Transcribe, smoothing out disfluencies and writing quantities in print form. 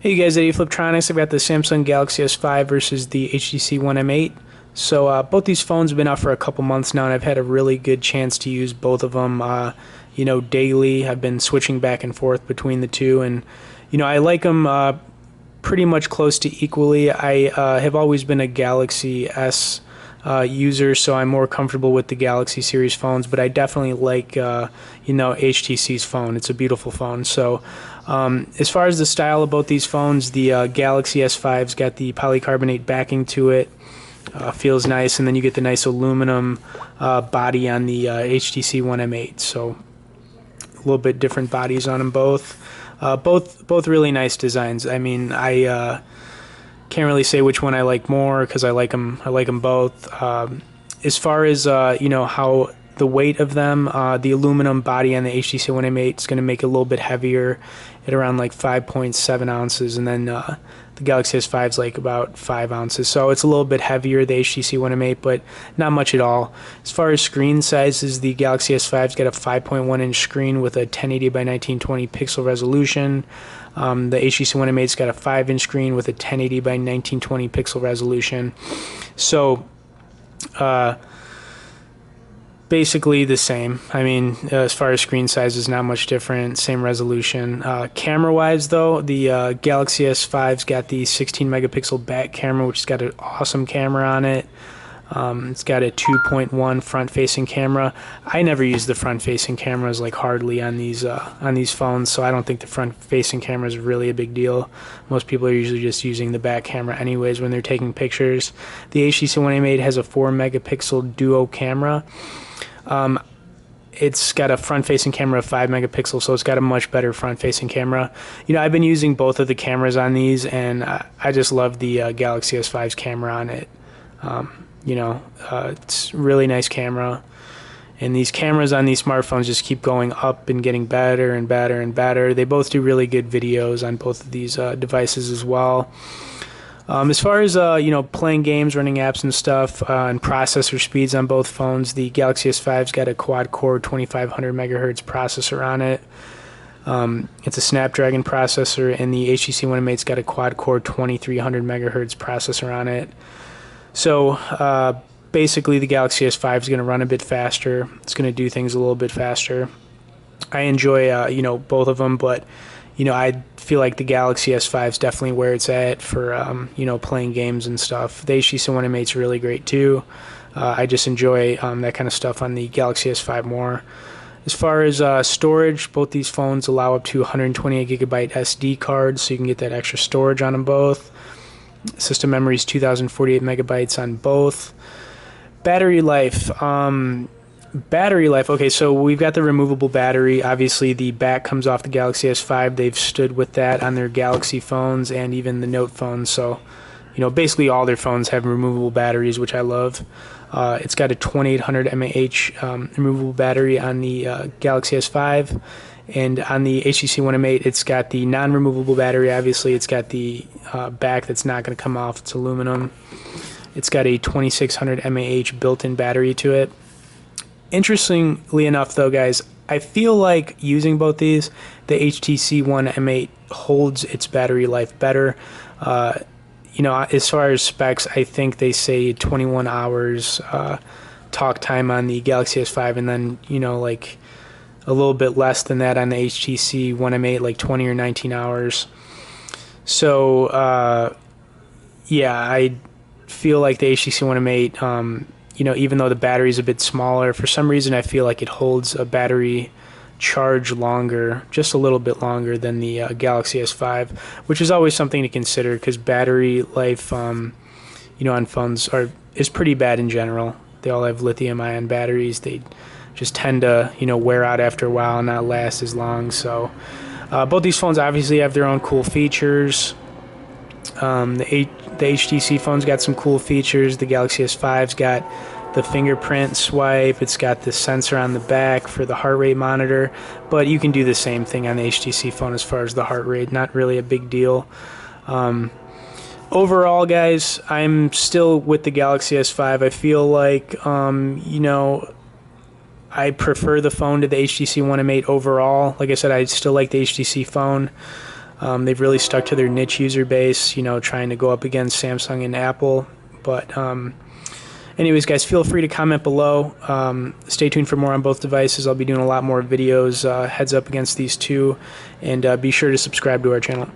Hey guys, at Fliptronics, I've got the Samsung Galaxy S5 versus the HTC One M8. So both these phones have been out for a couple months now, and I've had a really good chance to use both of them, daily. I've been switching back and forth between the two, and I like them pretty much close to equally. I have always been a Galaxy S user, so I'm more comfortable with the Galaxy series phones, but I definitely like HTC's phone. It's a beautiful phone. So as far as the style of both these phones, the Galaxy S5's got the polycarbonate backing to it. Feels nice, and then you get the nice aluminum body on the HTC One M8. So a little bit different bodies on them both. Both really nice designs. I mean, I can't really say which one I like more because I like them. I like them both. As far as how the weight of them, the aluminum body on the HTC One M8 is going to make it a little bit heavier at around like 5.7 ounces, and then the Galaxy S5 is like about 5 ounces. So it's a little bit heavier, the HTC One M8, but not much at all. As far as screen sizes, the Galaxy S5's got a 5.1 inch screen with a 1080 by 1920 pixel resolution. The HTC One M8's got a 5-inch screen with a 1080 by 1920 pixel resolution. So basically the same. I mean, as far as screen size is not much different, same resolution. Camera-wise, though, the Galaxy S5's got the 16 megapixel back camera, which has got an awesome camera on it. It's got a 2.1 front-facing camera. I never use the front-facing cameras like hardly on these phones, so I don't think the front-facing camera is really a big deal. Most people are usually just using the back camera anyways when they're taking pictures. The HTC One M8 has a 4 megapixel duo camera. It's got a front-facing camera of 5 megapixels, so it's got a much better front-facing camera. I've been using both of the cameras on these, and I just love the Galaxy S5's camera on it. It's a really nice camera, and these cameras on these smartphones just keep going up and getting better and better and better. They both do really good videos on both of these devices as well. As far as playing games, running apps and stuff, and processor speeds on both phones, the Galaxy S5's got a quad-core 2500 megahertz processor on it. It's a Snapdragon processor, and the HTC One M8's got a quad-core 2300 megahertz processor on it. So basically, the Galaxy S5 is going to run a bit faster. It's going to do things a little bit faster. I enjoy both of them, but I feel like the Galaxy S5 is definitely where it's at for playing games and stuff. The HTC One M8 is really great too. I just enjoy that kind of stuff on the Galaxy S5 more. As far as storage, both these phones allow up to 128 gigabyte SD cards, so you can get that extra storage on them both. System memory is 2048 megabytes on both. Battery life. Okay, so we've got the removable battery. Obviously, the back comes off the Galaxy S5. They've stood with that on their Galaxy phones and even the Note phones. So, basically all their phones have removable batteries, which I love. It's got a 2800 mAh removable battery on the Galaxy S5. And on the HTC One M8, it's got the non-removable battery. Obviously, it's got the back that's not going to come off. It's aluminum. It's got a 2600 mAh built-in battery to it. Interestingly enough, though, guys, I feel like using both these, the HTC One M8 holds its battery life better. As far as specs, I think they say 21 hours talk time on the Galaxy S5, and then, a little bit less than that on the HTC One M8, like 20 or 19 hours. So, I feel like the HTC One M8, even though the battery is a bit smaller, for some reason I feel like it holds a battery charge longer, just a little bit longer than the Galaxy S5, which is always something to consider because battery life, on phones is pretty bad in general. They all have lithium-ion batteries. They just tend to, wear out after a while and not last as long. So both these phones obviously have their own cool features. The HTC phone's got some cool features. The Galaxy S5's got the fingerprint swipe. It's got the sensor on the back for the heart rate monitor. But you can do the same thing on the HTC phone as far as the heart rate. Not really a big deal. Overall, guys, I'm still with the Galaxy S5. I feel like, I prefer the phone to the HTC One M8 overall. Like I said, I still like the HTC phone. They've really stuck to their niche user base, you know, trying to go up against Samsung and Apple. But anyways, guys, feel free to comment below. Stay tuned for more on both devices. I'll be doing a lot more videos heads up against these two, and be sure to subscribe to our channel.